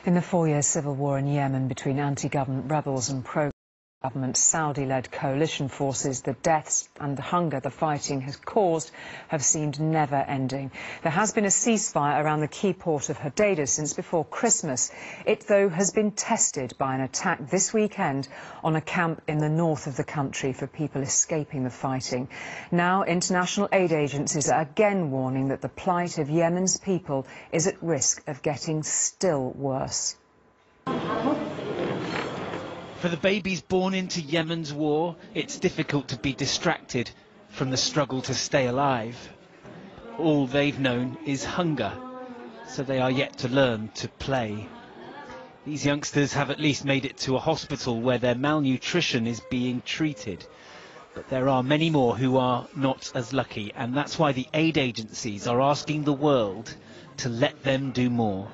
In the 4-year civil war in Yemen between anti-government rebels and pro-government Saudi-led coalition forces, the deaths and the hunger the fighting has caused have seemed never-ending. There has been a ceasefire around the key port of Hodeidah since before Christmas. It, though, has been tested by an attack this weekend on a camp in the north of the country for people escaping the fighting. Now, international aid agencies are again warning that the plight of Yemen's people is at risk of getting still worse. For the babies born into Yemen's war, it's difficult to be distracted from the struggle to stay alive. All they've known is hunger, so they are yet to learn to play. These youngsters have at least made it to a hospital where their malnutrition is being treated. But there are many more who are not as lucky, and that's why the aid agencies are asking the world to let them do more.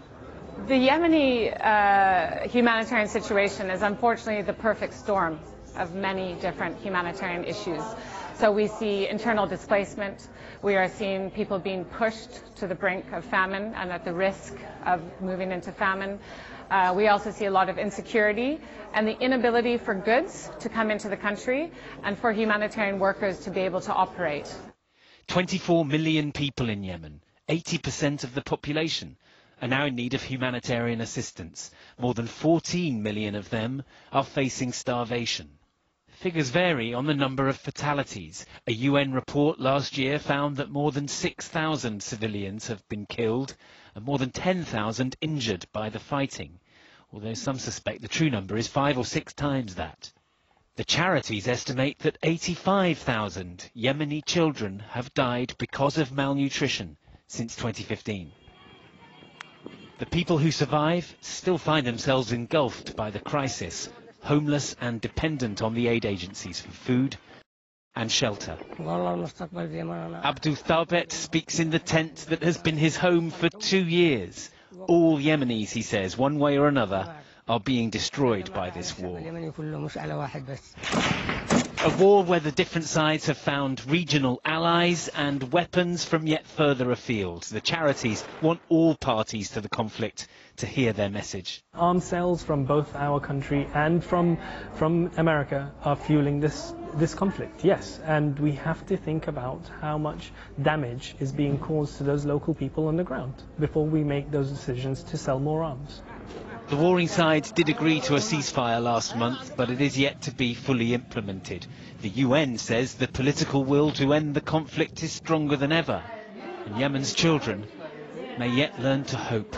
The Yemeni humanitarian situation is unfortunately the perfect storm of many different humanitarian issues. So we see internal displacement, we are seeing people being pushed to the brink of famine and at the risk of moving into famine. We also see a lot of insecurity and the inability for goods to come into the country and for humanitarian workers to be able to operate. 24 million people in Yemen, 80% of the population, are now in need of humanitarian assistance. More than 14 million of them are facing starvation. Figures vary on the number of fatalities. A UN report last year found that more than 6,000 civilians have been killed and more than 10,000 injured by the fighting, although some suspect the true number is 5 or 6 times that. The charities estimate that 85,000 Yemeni children have died because of malnutrition since 2015. The people who survive still find themselves engulfed by the crisis, homeless and dependent on the aid agencies for food and shelter. Abdul Thabet speaks in the tent that has been his home for 2 years. All Yemenis, he says, one way or another, are being destroyed by this war. A war where the different sides have found regional allies and weapons from yet further afield. The charities want all parties to the conflict to hear their message. Arms sales from both our country and from America are fueling this conflict, yes, and we have to think about how much damage is being caused to those local people on the ground before we make those decisions to sell more arms. The warring sides did agree to a ceasefire last month, but it is yet to be fully implemented. The UN says the political will to end the conflict is stronger than ever, and Yemen's children may yet learn to hope.